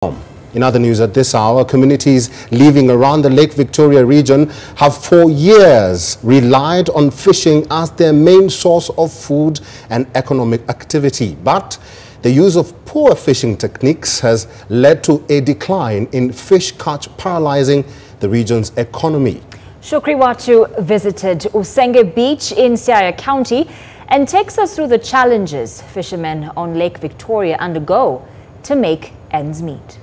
In other news at this hour, communities living around the Lake Victoria region have for years relied on fishing as their main source of food and economic activity. But the use of poor fishing techniques has led to a decline in fish catch, paralyzing the region's economy. Shukri Wachu visited Usenge Beach in Siaya County and takes us through the challenges fishermen on Lake Victoria undergo to make ends meet.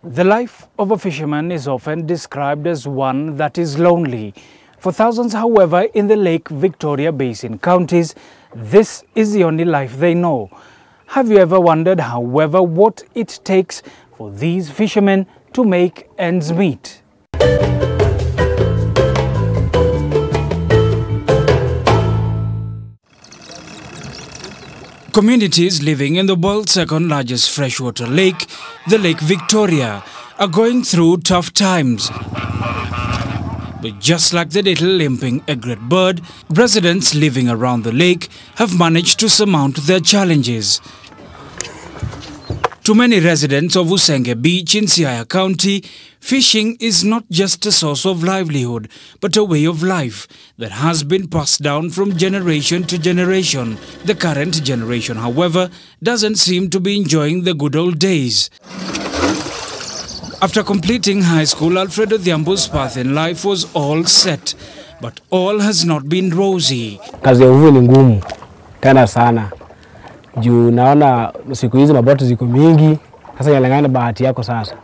The life of a fisherman is often described as one that is lonely. For thousands, however, in the Lake Victoria Basin counties, this is the only life they know. Have you ever wondered, however, what it takes for these fishermen to make ends meet? Communities living in the world's second largest freshwater lake, the Lake Victoria, are going through tough times. But just like the little limping egret bird, residents living around the lake have managed to surmount their challenges. To many residents of Usenge Beach in Siaya County, fishing is not just a source of livelihood, but a way of life that has been passed down from generation to generation. The current generation, however, doesn't seem to be enjoying the good old days. After completing high school, Alfredo Dhiambo's path in life was all set, but all has not been rosy. Kazi ya uvuvi ni ngumu tena sana. Juu naona siku hizi maboti ziko mingi, sasa inalingana bahati yako sasa.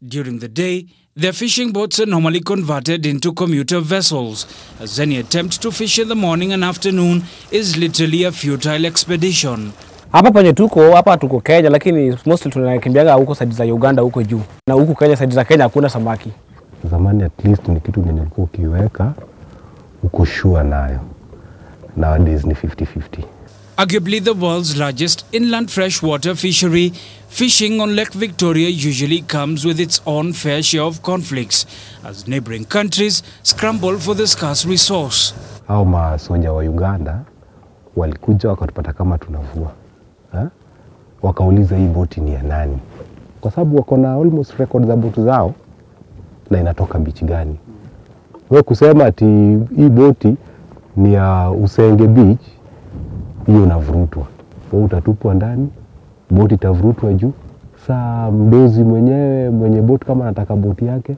During the day, their fishing boats are normally converted into commuter vessels, as any attempt to fish in the morning and afternoon is literally a futile expedition. Hapa penye tuko Kenya, lakini mostly tunakimbiaga huko side za Uganda huko juu. Na huko Kenya side za Kenya hakuna samaki. Zamani at least ni kitu yenye ulikuwa ukiweka uko sure nayo. Nowadays ni 50-50. Arguably the world's largest inland freshwater fishery, fishing on Lake Victoria usually comes with its own fair share of conflicts as neighboring countries scramble for the scarce resource. Hao masoja wa Uganda walikuja wakatupata kama tunavua. Wakauliza hii boti ni ya nani? Kwa sababu wako na almost record za boti zao na inatoka beach gani. Wewe kusema ati hii boti ni ya Usenge Beach, hiyo unavurutwa. Wewe utatupwa ndani, boti itavurutwa juu. Saa mdozi mwenye boti kama anataka boti yake,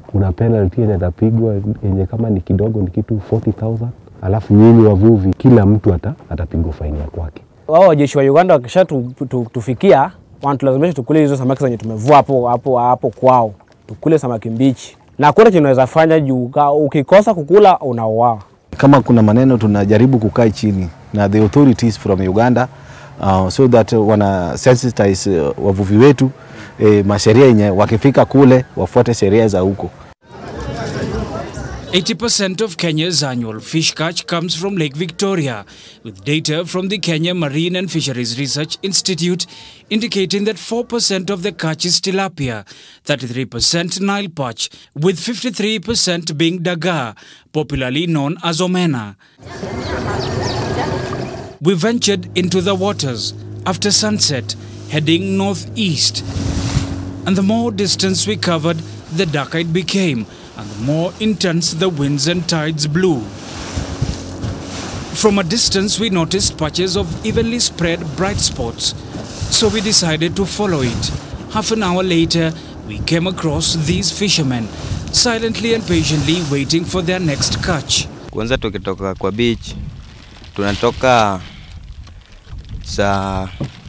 kuna penalty yenye atapigwa yenye kama ni kidogo ni kitu 40,000. Alafu nyinyi wavuvi kila mtu atapigwa faini ya kwake. Wao wajeshi wa Uganda wakisha tufikia, wanatulazimisha tukule hizo samaki zenye tumevua hapo kwao. Tukule samaki mbichi. Na hakuna kitu unaweza fanya juu ukikosa kukula unauawa. Kama kuna maneno tunajaribu kukaa chini na the authorities from Uganda so that wana sensitize wavuvi wetu masheria yenye wakifika kule wafuate sheria za huko. 80% of Kenya's annual fish catch comes from Lake Victoria, with data from the Kenya Marine and Fisheries Research Institute indicating that 4% of the catch is tilapia, 33% Nile perch, with 53% being dagaa, popularly known as omena. We ventured into the waters after sunset, heading northeast, and the more distance we covered, the darker it became, and the more intense the winds and tides blew. From a distance, we noticed patches of evenly spread bright spots, so we decided to follow it. Half an hour later, we came across these fishermen, silently and patiently waiting for their next catch. Kwanza tukitoka kwa beach, tunatoka saa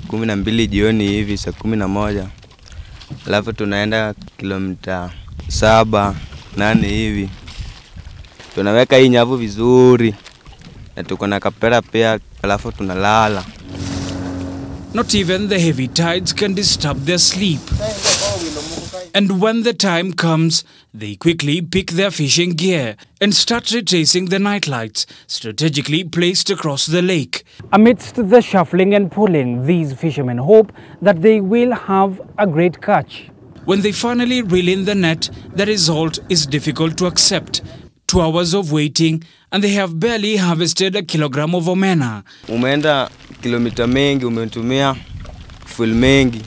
12 jioni hivi, saa 11. Alafu tunaenda kilomita 7-8 hivi. Tunaweka hii nyavu vizuri na tuko na kapera pia, alafu tunalala. Not even the heavy tides can disturb their sleep. And when the time comes, they quickly pick their fishing gear and start retracing the nightlights strategically placed across the lake. Amidst the shuffling and pulling, these fishermen hope that they will have a great catch. When they finally reel in the net, the result is difficult to accept. 2 hours of waiting and they have barely harvested a kilogram of omena. Umeenda kilomita mengi, umetumia full mengi,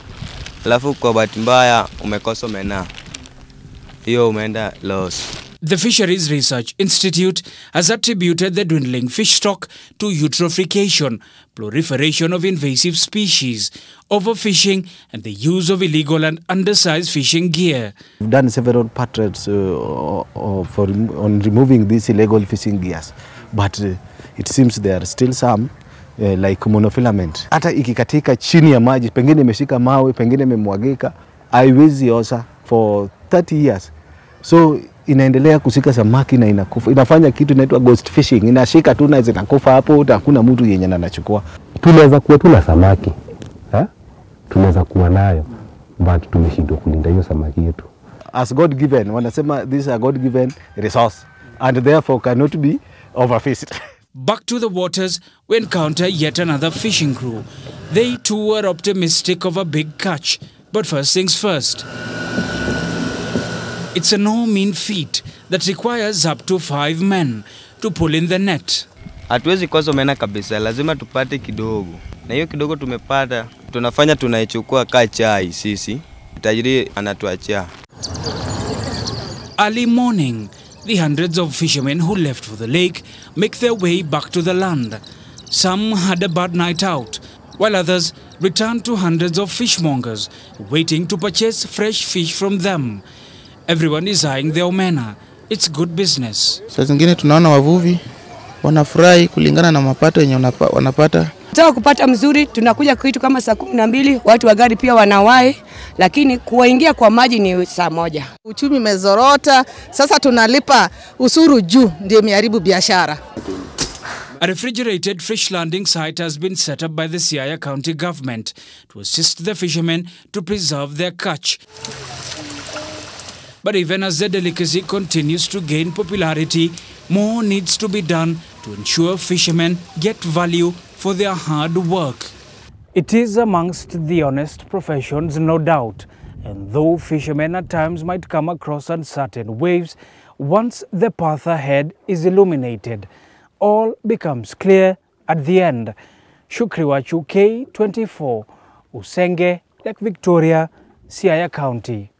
alafu kwa bahati mbaya umekosa omena. Hiyo umeenda loss. The Fisheries Research Institute has attributed the dwindling fish stock to eutrophication, proliferation of invasive species, overfishing and the use of illegal and undersized fishing gear. We've done several portraits on removing these illegal fishing gears, but it seems there are still some like monofilament. Hata ikikatika chini ya maji, pengine imeshika mawe, pengine imemwagika, haiwezi osa for 30 years. So inaendelea kusika samaki na inakufa. Inafanya kitu inaitwa ghost fishing. Inashika tu na zinakufa hapo, hakuna mtu yenye anachukua. Tunaweza kuwa tuna samaki. Tunaweza kuwa nayo, but tumeshindwa kulinda hiyo samaki yetu. As God given, wanasema this is a God given resource and therefore cannot be overfished. Back to the waters, we encounter yet another fishing crew. They too were optimistic of a big catch. But first things first. It's a no mean feat that requires up to 5 men to pull in the net. Hatuwezi kosa omena kabisa, lazima tupate kidogo. Na hiyo kidogo tumepata, tunafanya tunaichukua kaa chai sisi. Tajiri anatuachia. Early morning, the hundreds of fishermen who left for the lake make their way back to the land. Some had a bad night out, while others returned to hundreds of fishmongers waiting to purchase fresh fish from them. Everyone is eyeing their omena. It's good business. Saa zingine tunaona wavuvi wanafurahi kulingana na mapato yenye wanapata. Tunataka kupata mzuri, tunakuja kitu kama saa 12, watu wa gari pia wanawahi, lakini kuingia kwa maji ni saa 1. Uchumi umezorota, sasa tunalipa usuru juu, ndio imeharibu biashara. A refrigerated fish landing site has been set up by the Siaya County government to assist the fishermen to preserve their catch. But even as the delicacy continues to gain popularity, more needs to be done to ensure fishermen get value for their hard work. It is amongst the honest professions, no doubt, and though fishermen at times might come across uncertain waves, once the path ahead is illuminated, all becomes clear at the end. Shukri Wachu, K24, Usenge, L.Victoria, Siaya County.